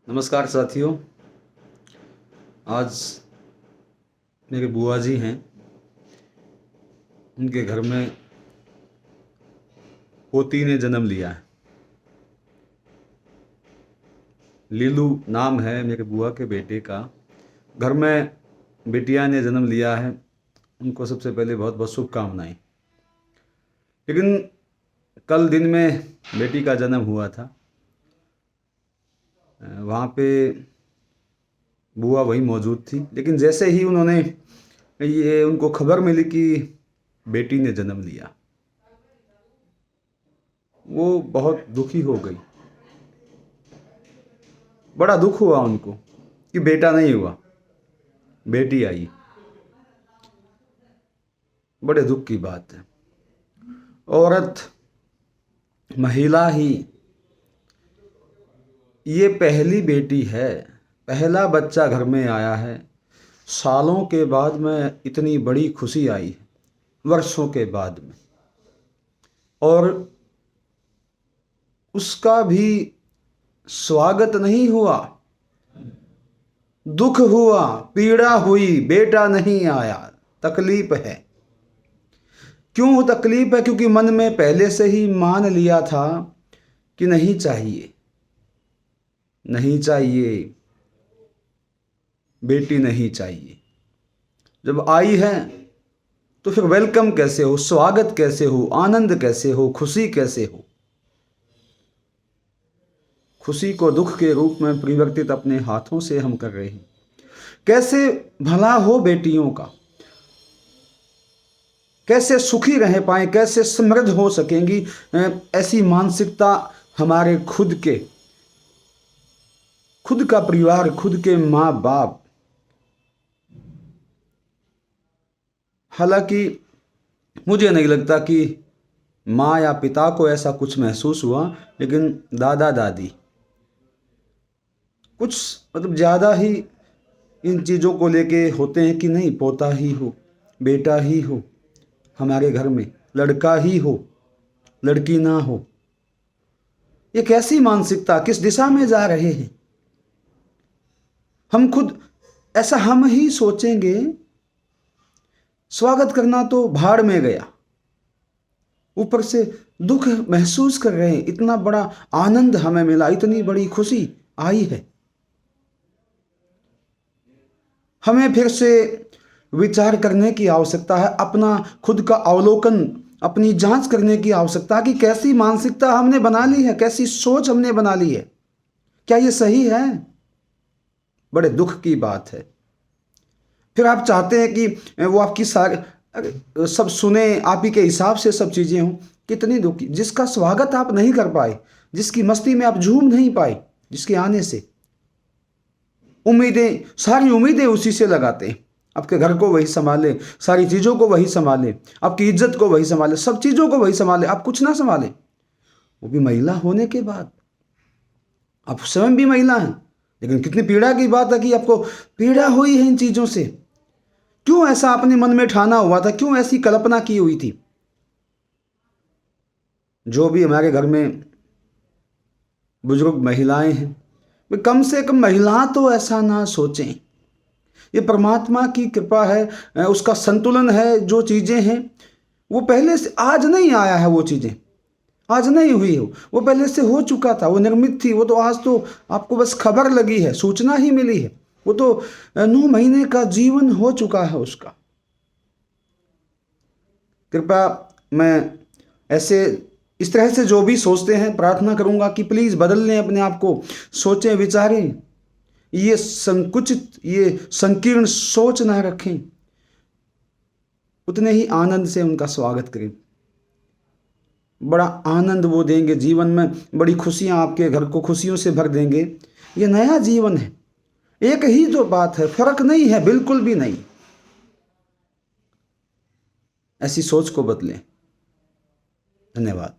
नमस्कार साथियों। आज मेरे बुआ जी हैं, उनके घर में पोती ने जन्म लिया है। लीलू नाम है मेरे बुआ के बेटे का। घर में बेटिया ने जन्म लिया है, उनको सबसे पहले बहुत बहुत शुभकामनाएं। लेकिन कल दिन में बेटी का जन्म हुआ था। वहाँ पे बुआ वही मौजूद थी, लेकिन जैसे ही उन्होंने ये उनको खबर मिली कि बेटी ने जन्म लिया, वो बहुत दुखी हो गई। बड़ा दुख हुआ उनको कि बेटा नहीं हुआ, बेटी आई। बड़े दुख की बात है। औरत, महिला ही ये पहली बेटी है, पहला बच्चा घर में आया है। सालों के बाद में इतनी बड़ी खुशी आई है, वर्षों के बाद में। और उसका भी स्वागत नहीं हुआ, दुख हुआ, पीड़ा हुई, बेटा नहीं आया, तकलीफ है। क्यों तकलीफ है? क्योंकि मन में पहले से ही मान लिया था कि नहीं चाहिए, नहीं चाहिए, बेटी नहीं चाहिए। जब आई है तो फिर वेलकम कैसे हो, स्वागत कैसे हो, आनंद कैसे हो, खुशी कैसे हो? खुशी को दुख के रूप में परिवर्तित अपने हाथों से हम कर रहे हैं। कैसे भला हो बेटियों का, कैसे सुखी रह पाए, कैसे समृद्ध हो सकेंगी, ऐसी मानसिकता हमारे खुद का परिवार, खुद के माँ बाप। हालांकि मुझे नहीं लगता कि माँ या पिता को ऐसा कुछ महसूस हुआ, लेकिन दादा दादी कुछ ज़्यादा ही इन चीज़ों को लेके होते हैं कि नहीं, पोता ही हो, बेटा ही हो, हमारे घर में लड़का ही हो, लड़की ना हो। ये कैसी मानसिकता, किस दिशा में जा रहे हैं हम खुद? ऐसा हम ही सोचेंगे, स्वागत करना तो भाड़ में गया, ऊपर से दुख महसूस कर रहे हैं। इतना बड़ा आनंद हमें मिला, इतनी बड़ी खुशी आई है। हमें फिर से विचार करने की आवश्यकता है, अपना खुद का अवलोकन, अपनी जांच करने की आवश्यकता है कि कैसी मानसिकता हमने बना ली है, कैसी सोच हमने बना ली है। क्या ये सही है? बड़े दुख की बात है। फिर आप चाहते हैं कि वो आपकी सारी सब सुने, आप ही के हिसाब से सब चीज़ें हों। कितनी दुखी, जिसका स्वागत आप नहीं कर पाए, जिसकी मस्ती में आप झूम नहीं पाए, जिसके आने से उम्मीदें, सारी उम्मीदें उसी से लगाते हैं। आपके घर को वही संभाले, सारी चीज़ों को वही संभाले, आपकी इज्जत को वही संभाले, सब चीज़ों को वही संभाले, आप कुछ ना संभाले। वो भी महिला होने के बाद। आप स्वयं भी महिला हैं, लेकिन कितनी पीड़ा की बात है कि आपको पीड़ा हुई है इन चीज़ों से। क्यों ऐसा अपने मन में ठाना हुआ था? क्यों ऐसी कल्पना की हुई थी? जो भी हमारे घर में बुजुर्ग महिलाएं हैं, वे कम से कम महिला तो ऐसा ना सोचें। ये परमात्मा की कृपा है, उसका संतुलन है। जो चीज़ें हैं वो पहले से, आज नहीं आया है, वो चीज़ें आज नहीं हुई हो, वो पहले से हो चुका था, वो निर्मित थी। वो तो आज तो आपको बस खबर लगी है, सूचना ही मिली है। वो तो 9 महीने का जीवन हो चुका है उसका। कृपया मैं ऐसे, इस तरह से जो भी सोचते हैं, प्रार्थना करूंगा कि प्लीज़ बदल लें अपने आप को, सोचें, विचारें, ये संकुचित, ये संकीर्ण सोच ना रखें। उतने ही आनंद से उनका स्वागत करें। बड़ा आनंद वो देंगे जीवन में, बड़ी खुशियां आपके घर को खुशियों से भर देंगे। ये नया जीवन है। एक ही तो बात है, फर्क नहीं है, बिल्कुल भी नहीं। ऐसी सोच को बदलें। धन्यवाद।